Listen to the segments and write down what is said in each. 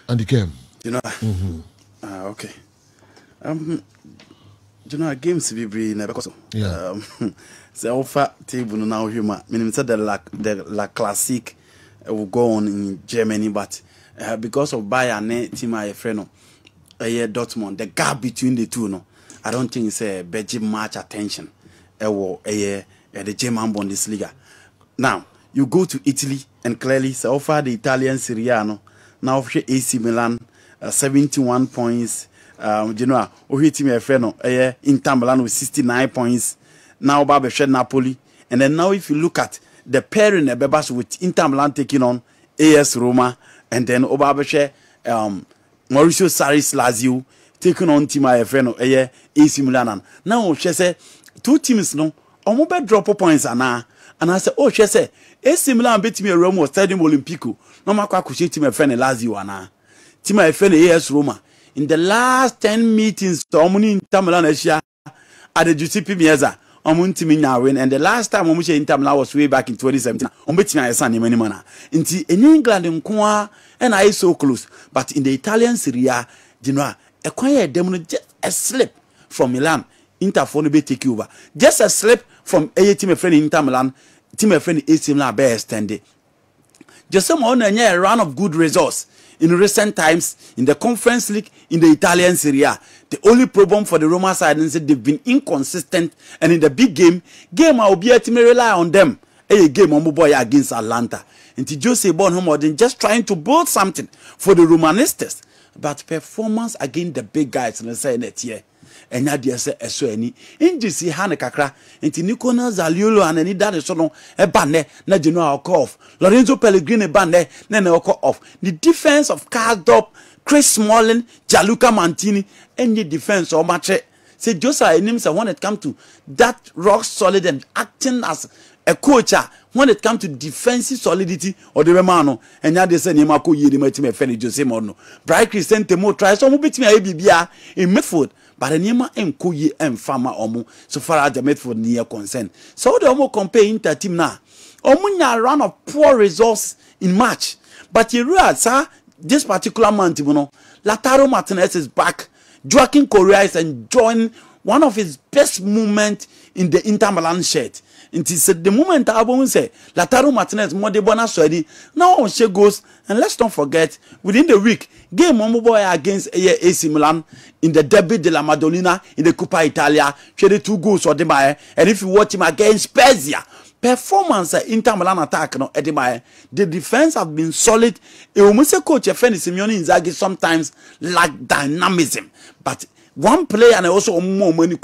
And the Kerm. You know. Okay. You know, games be never because the offer table now human. Meaning said the La Classique will go on in Germany, but because of Bayern team my friend Dortmund, the gap between the two, no, I don't think it's a very much attention. The German Bundesliga. Now you go to Italy and clearly so offer the Italian Serie A, no, now for AC Milan 71 points. You know, hit me a friend Inter Milan with 69 points. Now Baba shed Napoli, and then now if you look at the pairing Bebas with Inter Milan taking on AS Roma, and then Obabeshe Mauricio Sarri's Lazio taking on team my friend AC Milan. Now she say two teams no omobe drop points and I say she say AC Milan beat me Roma Stadium Olimpico. No makwa kushi team my friend Lazio ana. Team my friend AS Roma. In the last 10 meetings, Omuni Inter Milan Asia at the Giuseppe Mieza, Omunti now win. And the last time Omuche Inter Milan was way back in 2017. Ombetina San in many manner. In England in Kwa and I so close. But in the Italian Serie A, you know, a quiet demo just a slip from Milan. Inter for be take over. Just a slip from a team friend Inter Milan, team friend AC Milan be extended. Just some on a run of good results. In recent times, in the Conference League, in the Italian Serie A, the only problem for the Roma side is that they've been inconsistent, and in the big game I will be able to rely on them. A game on boy against Atlanta. And Jose Bonham just trying to build something for the Romanistas, but performance against the big guys in the side net here. And now they say so any injury hane kakra enti Nicolas Zaniolo and any that so no e banne na Genoa off Lorenzo Pellegrini banne na off the defense of Cardop, Chris Smalling, Gianluca Mantini, any defense or match say Jose names when it comes to that rock solid and acting as a coach when it comes to defensive solidity or the remano and now they say Nimako Yedi Matime Feni Jose Morno Bright Christian Temo tries some bit me ABBA in midfield. But the Nima and Kuyi and Farmer Omu, so far as the midfield near concern. So the Omo compare Inter team now. Omunya run of poor results in March. But you realize, sir, this particular month, you know, Lautaro Martinez is back. Joaquin Correa is enjoying one of his best moments in the Inter Milan shirt. And he said the moment I won't say Lautaro Martinez more the bonus ready. Now she goes, and let's not forget within the week game Momo boy against AC Milan in the Derby della Madonnina in the Coppa Italia. She had 2 goals or the and if you watch him against Spezia, performance Inter Milan attack no Edemae. The defense have been solid. A almost coach Feni Simeone Inzaghi sometimes lack dynamism, but one player and also more money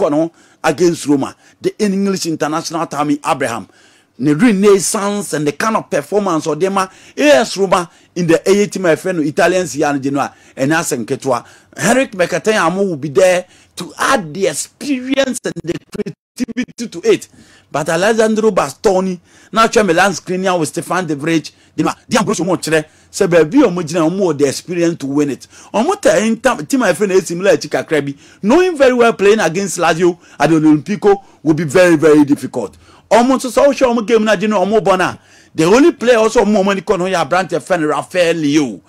against Roma, the English international Tammy Abraham, the renaissance and the kind of performance of them AS Roma in the A-team Italian Sian Genoa and Asen Ketua. Henrik Mkhitaryan will be there to add the experience and the creativity to it. But Alessandro Bastoni, now Milan screening with Stefan De Vrij, the Ambrosio Motre, say baby or more the experience to win it. On what team my friend is similar to Krabi, knowing very well playing against Lazio at the Olimpico will be very, very difficult. Almost so show game na Gino Omobona. The only player also more money con ya branch friend Rafael Leo.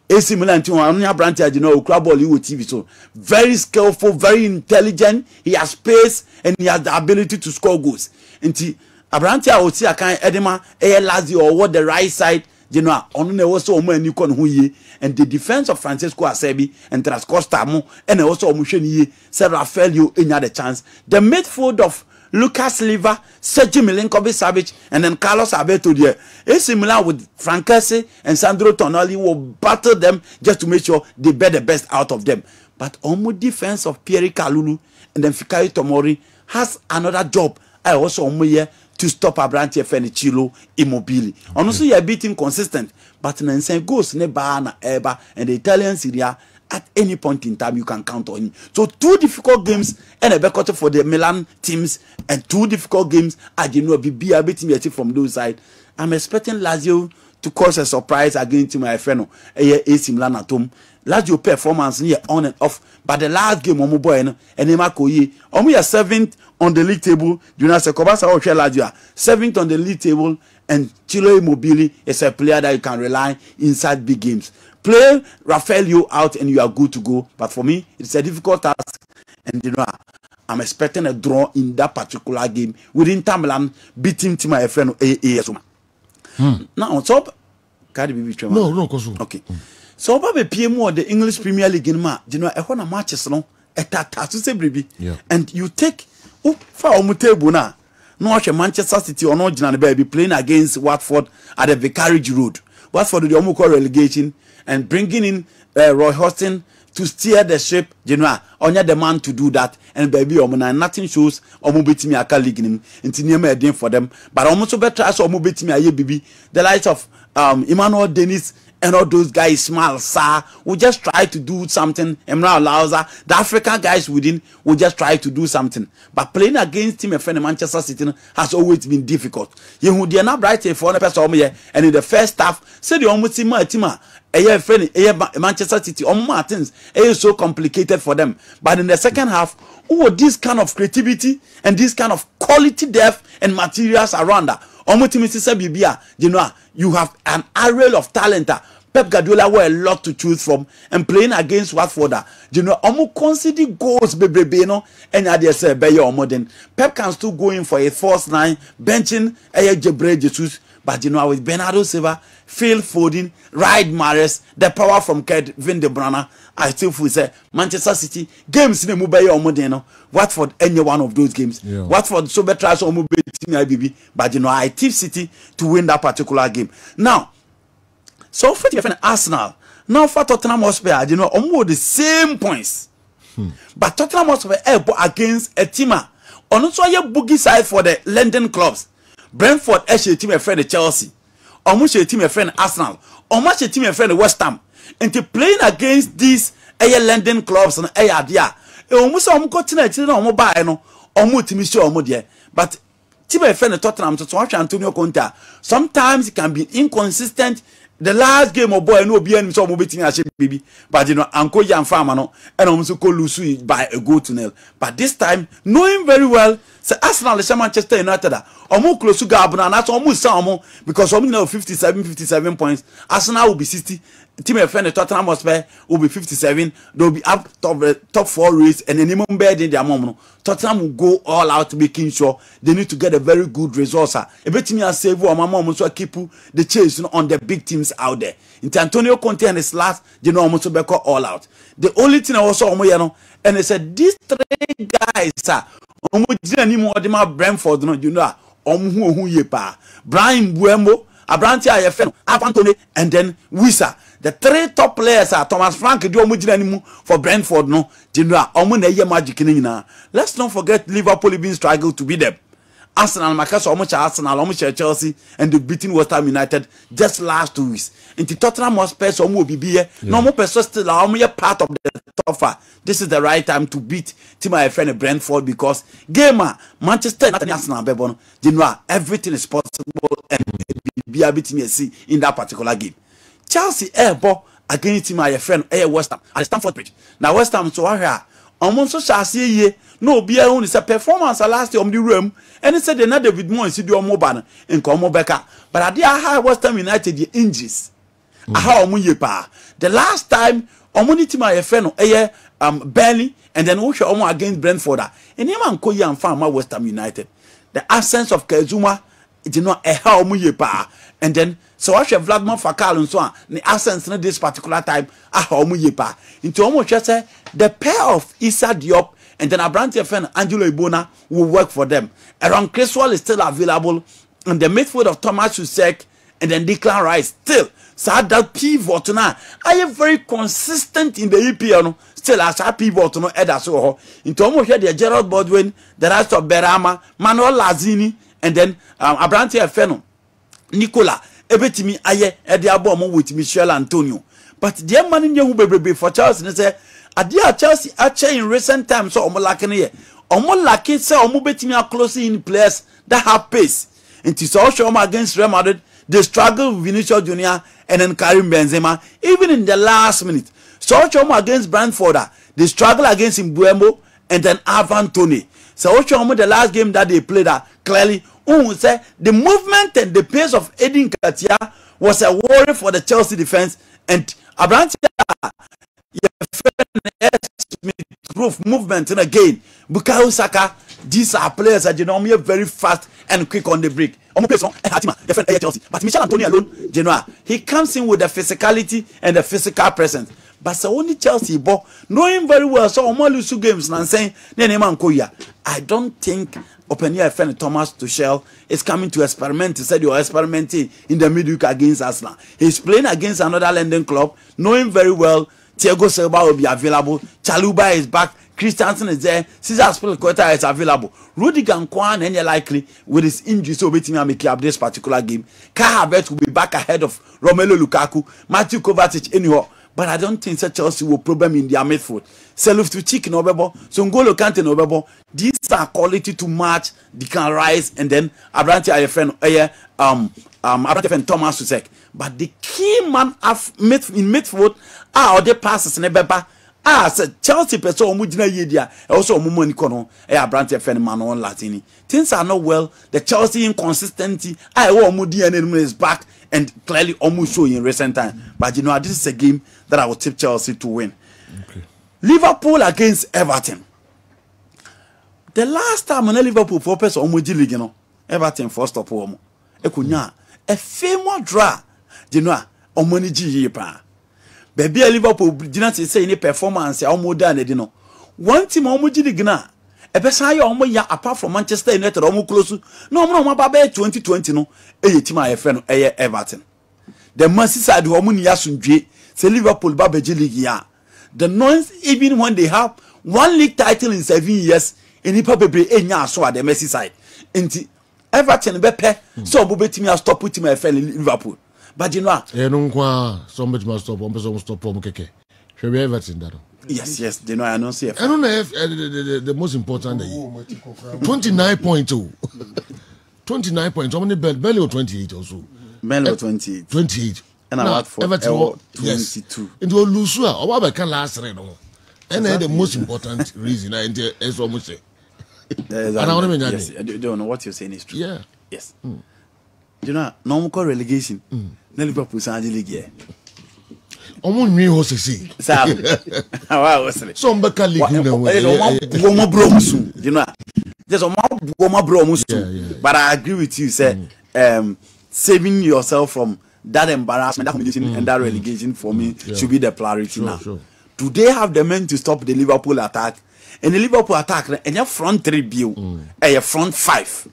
AC Milan to one branch you know club Hollywood TV, so very skillful, very intelligent. He has pace and he has the ability to score goals. Nti Abrantia oti akan Edema Lazio or what the right side, you know, on the also many con huye and the defense of Francesco Acerbi and Trascosta mo and also Musheni said Rafael in the chance. The midfield of Lucas Leiva, Sergio Milinkovic-Savic, and then Carlos Alberto there. AC Milan with Franceschi and Sandro Tonali will battle them just to make sure they bear the best out of them. But Omo defense of Pierre Kalulu and then Fikayo Tomori has another job. I also Omo here to stop Abrante Fenichilo Immobile. Honestly, you're beating consistent, but Nansen goes Nebana Eba and the Italian Syria. At any point in time, you can count on him. So 2 difficult games and a backcourt for the Milan teams, and 2 difficult games. I did not be beating from those sides. I'm expecting Lazio to cause a surprise against my friend AC Milan at home. Lazio performance here on and off, but the last game Omo boy and Emma Koye, Omo 7th on the league table. Jonas Kobasa or Lazio 7th on the league table, and Chilo Immobile is a player that you can rely inside big games. play Rafaelio out and you are good to go. But for me, it's a difficult task, and you know, I'm expecting a draw in that particular game within Milan beating Team my friend AS. Now, so no, okay. So, Baba PM the English Premier League in ma, you know, I want matches no, and you take for Omutebuna. No, Manchester City or not, be playing against Watford at the Vicarage Road. Watford the Omuko relegation and bringing in Roy Hodgson to steer the ship. You know, only the man to do that. And baby, nothing shows Omubitimi Aka League in Tinema for them. But almost better as Omubitimi Aye Bibi, the likes of Emmanuel Dennis. And all those guys smile, sir. We just try to do something. Emra Lauza, the African guys within, will just try to do something. But playing against Team friend Manchester City has always been difficult. You are not bright for one person here, and in the first half, say the almost team, Manchester City, Martins, it is so complicated for them. But in the second half, this kind of creativity and this kind of quality depth and materials around that. You know, you have an array of talent. Pep Guardiola were a lot to choose from, and playing against Watford, you know, consider goals, baby, no, and I dare say, Bayer or modern. Pep can still go in for a false nine, benching Jebre Jesus, but you know, with Bernardo Silva, Phil Foden, Riyad Mahrez, the power from Kevin De Bruyne, I still feel say Manchester City games in the Bayer or modern. Watford, any one of those games. Yeah. Watford so better as Omo team IBB, but you know, I tip City to win that particular game. Now, so for the Arsenal, now for Tottenham Hotspur, you know, almost the same points. But Tottenham Hotspur against a team on also a boogie side for the London clubs. Brentford actually team a friend Chelsea, almost a team a friend Arsenal, almost a team a friend West Ham, and to playing against these London clubs and dia. Almost got tonight, almost team show almost there, but. Team a friend Tottenham to watch Antonio Conte. Sometimes it can be inconsistent. The last game of boy no be any so mobiting as baby, but you know Uncle Jan Farmer no and also call Lucy by a goal to nil. But this time, knowing very well, say Arsenal is Manchester United. Almost close to Gabon and that's almost some because only now 57 points. Arsenal will be 60. Team a friend Tottenham Hotspur will be 57. They'll be up top 4 race and any bed in their moment. Tottenham will go all out making sure they need to get a very good result. A bit me as save or my mom so keep the chase on the big teams out there. In Antonio Conte and his last, they know almost to all out. The only thing I also and they said these 3 guys are Brentford, you know, Brian Buemo, Abranti IFN, Apantone, and then Wisa. The 3 top players are Thomas Frank, for Brentford, no, General, magic. Let's not forget Liverpool being struggled to beat them. Arsenal, Marcus, Arsenal, Chelsea, and the beating West Ham United just last 2 weeks. Into Tottenham Hotspur, some will be here. No more person still are part of the top 5. This is the right time to beat Team friend Brentford because gamer Manchester United Arsenal, General, everything is possible and be able to see in that particular game. Chelsea ball against Team friend West Ham at the Stamford Bridge. Now West Ham so here. So shall see no be only say performance last year on the room and it said they not David Moyes see the mobile in Komobeka but at the high West Ham United the injuries the last time team my friend Burnley and then we show against Brentford and him and Koyi and farm West Ham United the absence of Kezuma it did not and then so I should Vladimir Fakal and so on the absence in this particular time into almost just say the pair of Issa Diop and then Abranti friend Angelo Ibona will work for them. Aaron Creswell is still available and the midfield of Thomas Susek and then Declan Rice still. So that pivot now I am very consistent in the EPL still as a pivot no Eda so into almost here the Gerald Bodwin, the rest of Berama, Manuel Lazzini and then Abranti Feno Nicola Ebetimi Aye Ediabo with Michel Antonio. But the man in who be for Chelsea and say Adia Chelsea actually in recent times so lacking here. Lacking say betimi close in players that have pace. And to show against Real Madrid, they struggle with Vinicius Junior and then Karim Benzema even in the last minute. So against Brentford, they struggle against Mbuemo and then Ivan Toney. So the last game that they played clearly say the movement and the pace of Edin Katia was a worry for the Chelsea defense and Abrantia movement and again Bukayo Saka, these are players that are very fast and quick on the break. Chelsea, but Michel Antonio alone, Genoa, he comes in with the physicality and the physical presence. But so only Chelsea, but knowing very well, so lose 2 games and saying, I don't think open your friend Thomas Tuchel is coming to experiment. He said you're experimenting in the midweek against Arsenal. He's playing against another London club, knowing very well Thiago Silva will be available. Chaluba is back. Christensen is there. Cesar Spilicueta is available. Rudiger and Kwan and likely with his injury, so waiting to make up this particular game. Kai Havertz will be back ahead of Romelu Lukaku, Matthew Kovacic, anyhow. But I don't think such Chelsea will problem in their midfield. Seluf to Chick no bebo, so N'Golo Kante no bebo. These are quality to match. Declan Rice and then Abrante Ayefren, Abrante Thomas Susek. But the key man in midfield are the passes in Ebeba. Said Chelsea person omujina yedia also omumoni kono Abrante Ayefren Manon Latini. Things are not well. The Chelsea inconsistency. Omudi is back and clearly almost showing in recent time. But you know, this is a game that I will tip Chelsea to win. Okay. Liverpool against Everton. The last time when Liverpool focused on Omoji League, you know, Everton first up home. A famous draw, you know, Omoni G pa. Baby Liverpool didn't say any performance or more than you know. One team Omoji League na. A person ya apart from Manchester United almost close. No, 2020 no. Team I friend Everton. The Merseyside woman yasunje. Say Liverpool Babeji League ya. The noise even when they have 1 league title in 7 years. In the probably enya so at the Merseyside. Inti Everton bepe so bubeti me stop put my friend in Liverpool. But you know, somebody must stop. One person stop. Keke. Should we Everton that? Yes, you know I don't see. I don't know if the most important 29.2. 29 points. How many Burnley or 28 also? Burnley 28. 28. And I work for Everton 22. Yes. Into Lusua. Or what I can last right now. And the most important reason I is almost say. And I want to yes, I don't know what you're saying is true. Yeah. Yes. You know, no more relegation. Liverpool Sanji League. Omo nwi ho sisi. Wa wasle. So mbeka league na we. Omo bro musu. You know. Just omo bro musu. But I agree with you say saving yourself from that embarrassment, that humiliation and that relegation for me should be the priority now. Sure. Do they have the men to stop the Liverpool attack? And the Liverpool attack and your front 3 view, your front 5.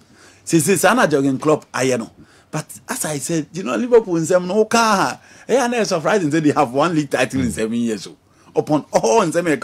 Since Anna jogging club, I know. But as I said, you know, Liverpool in 7 no car. And it's surprising that they have 1 league title in 7 years. Upon all in 7 years,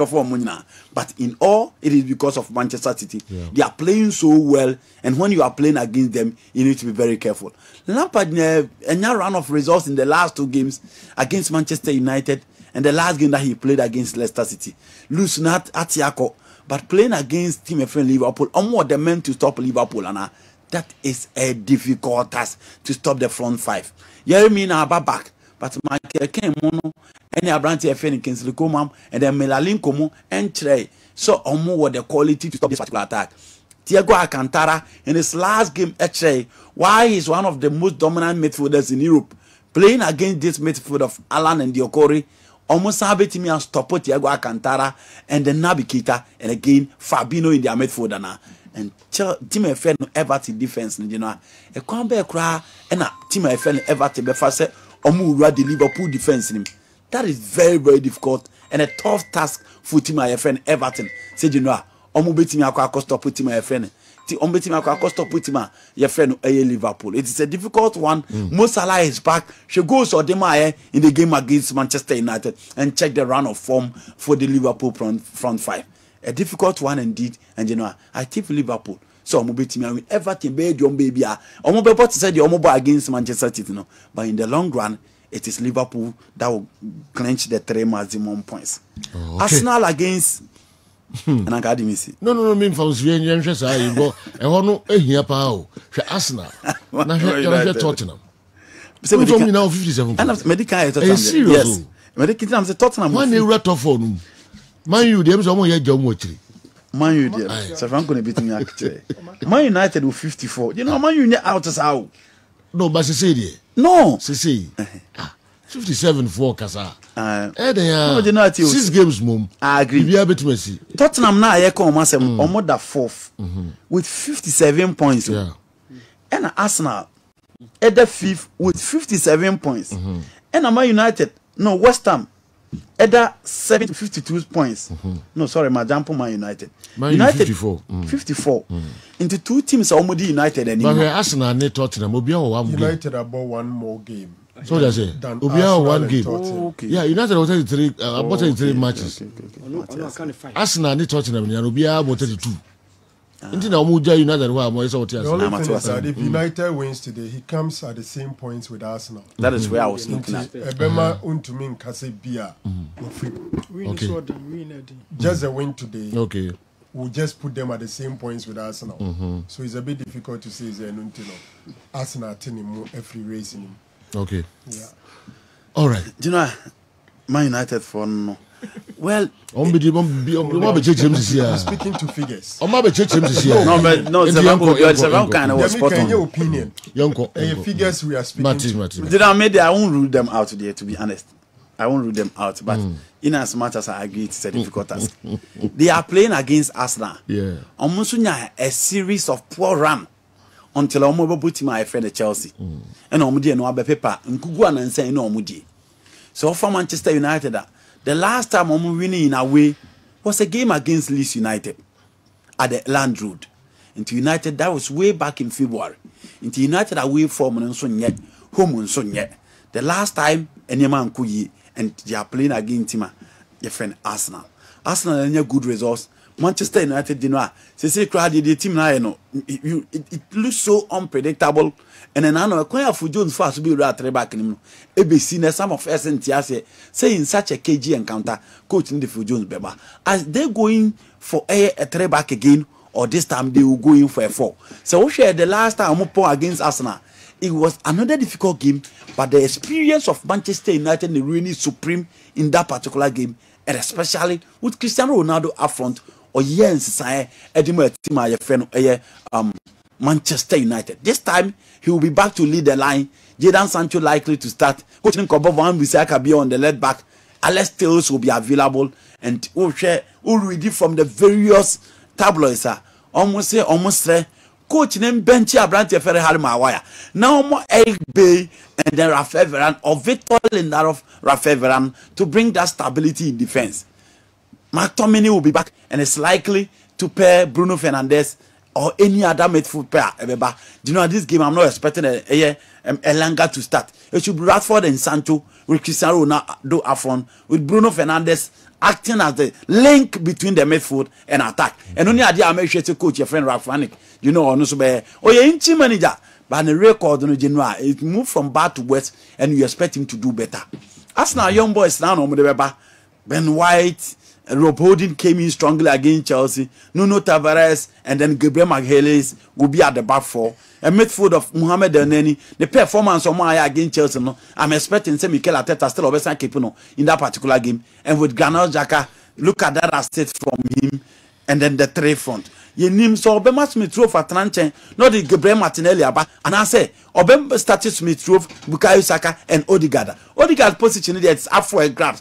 but in all, it is because of Manchester City. Yeah. They are playing so well, and when you are playing against them, you need to be very careful. Lampard and a run of results in the last 2 games against Manchester United, and the last game that he played against Leicester City. Lose not at Yako, but playing against team friend Liverpool, more the men to stop Liverpool, and that is a difficult task to stop the front 5. You mean back, but Michael Kerm, any Abrante FN Kingsley Coman, and then Melalin Como and Trey. So what the quality to stop this particular attack. Thiago Alcantara in his last game at Trey, why he's one of the most dominant midfielders in Europe, playing against this midfield of Alan and Diokori. Almost sabeti me and stop Thiago Alcantara and then Naby Keita and again Fabinho in their midfield now. And team FN Everton defense, you know, a comeback cry and a team FN Everton before say Omura the Liverpool defense in him. That is very, very difficult and a tough task for team FN Everton. Say you know, Omubeti me akwa stop with team FN. Ombeti me akwa stop with team your friend Liverpool. It is a difficult one. Mo Salah is back. She goes or in the game against Manchester United and check the run of form for the Liverpool front 5. A difficult one indeed, and you know, I tip Liverpool. So I'm betting me Everton be your baby. I'm about to say the Omobo against Manchester City, no. But in the long run, it is Liverpool that will clinch the 3 maximum points. Oh, okay. Arsenal against an academy. No, mean for you go. I want to hear power. Arsenal. Now Tottenham. So we now 57. And medical yes. Medical I'm Tottenham. One new rat of phone. Man you them some here job watch. Man you them. So I'm going to beat me actually. Man United with 54. You know Man United out as how. No, but she said no. She say. 57 for Kasa. 6 games, mum. I agree. Be able to see. Tottenham now, I come on the fourth with 57 points. Yeah. And Arsenal at the fifth with 57 points. And Man United, no, West Ham at the 52 points. No, sorry, my jump on Man United. United 54. 54. Into two teams are already United anymore. But Arsenal and Tottenham will be one game. United about one more game. So that's it. We'll be one game. Okay. Yeah, United will 33 about 33 matches. Arsenal and Tottenham will be about 32. The only thing is that if United wins today, he comes at the same points with Arsenal. That is where I was looking at. Just a win today. Okay. We'll just put them at the same points with Arsenal. So it's a bit difficult to say Arsenal team every race in him. Okay. Yeah. All right. Do you know Man United for no? Well, I'm speaking to figures. No, it's about kind of spot on. Your opinion. Figures we are speaking to. Did I make I won't rule them out today, to be honest. I won't rule them out, but in as much as I agree, it's a difficult task. They are playing against Arsenal. Yeah. Almost a series of poor run until I'm over putting my friend at Chelsea. And Omudi no abe paper, Nkugu and saying no Omudi. So for Manchester United, the last time I'm winning in away was a game against Leeds United at the Land Road. Into United, that was way back in February. Into United away from Nsonye, home Nsonye. The last time, Enyema Nkuyi, and they are playing against him, your friend Arsenal. Arsenal had good results. Manchester United, you know, say crowd the team now, you know, it looks so unpredictable. And then I know Koya for Jones fast to be right back in him. ABC, some of us and say in such a KG encounter, coaching the Jones Beba. As they going for a 3-back again, or this time they will go in for a 4. So we share the last time against Arsenal. It was another difficult game, but the experience of Manchester United is really supreme in that particular game, and especially with Cristiano Ronaldo up front, or Manchester United. This time he will be back to lead the line. Jadon Sancho likely to start. Coaching Kobovan Bisaka be on the left back. Alex Telles will be available, and we'll read it from the various tabloids. Almost coach name Benchi Abrante Ferre Harima Wire. Now more Eric Bay and then Rafael Varane or Victor Lindelof, Rafael Varane to bring that stability in defense. McTominay will be back and is likely to pair Bruno Fernandes or any other midfield pair. Do you know this game? I'm not expecting Elanga to start. It should be Rashford and Sancho with Cristiano Ronaldo up front with Bruno Fernandes acting as the link between the midfield and attack. And only idea I make sure to coach your friend Ralph, you know, on your team manager. But the record on the general, it moved from bad to worse, and you expect him to do better. Arsenal young boys now on the Ben White, Rob Holding came in strongly against Chelsea. Nuno Tavares and then Gabriel Magalhaes will be at the back four. A midfield of Mohamed Elneny. The performance of Maya against Chelsea, no, I'm expecting say Mikel Arteta still always keeping in that particular game. And with Granit Xhaka, look at that asset from him, and then the three front. You name so Obama Smith Rowe for Tranchen, not the Gabriel Martinelli aba, and I say Obama started Smith Rowe, Bukayo Saka, and Odegaard. Odegaard's position is up for a grab.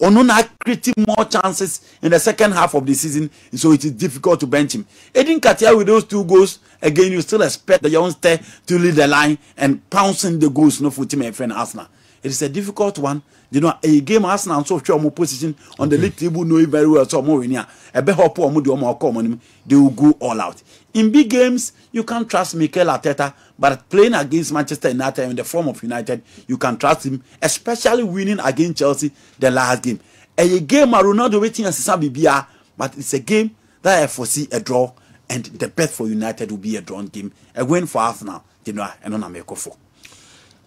Onuna creating more chances in the second half of the season, so it is difficult to bench him. Edin Katia with those 2 goals, again, you still expect the youngster to lead the line and pouncing the goals no for team and friend Arsenal. It is a difficult one. You know, a game Arsenal so sure more position on the league table know it very well. So more in here, a better hope or more common, they will go all out. In big games, you can't trust Mikel Arteta, but playing against Manchester United in the form of United, you can trust him, especially winning against Chelsea the last game. A game Ronaldo waiting as Bibia, but it's a game that I foresee a draw, and the bet for United will be a drawn game. A win for Arsenal, you know, and on America for.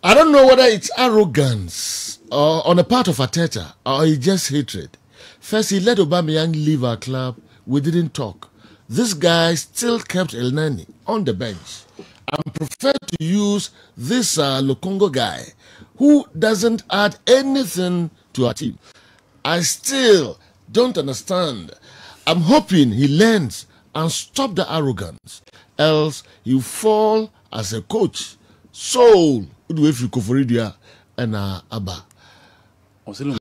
I don't know whether it's arrogance on the part of Arteta or it's just hatred. First, he let Aubameyang leave our club. We didn't talk. This guy still kept Elneny on the bench and preferred to use this Lokongo guy who doesn't add anything to our team. I still don't understand. I'm hoping he learns and stop the arrogance, else he'll fall as a coach. Soul, if you Koforidia and Abba. Ɔsɛ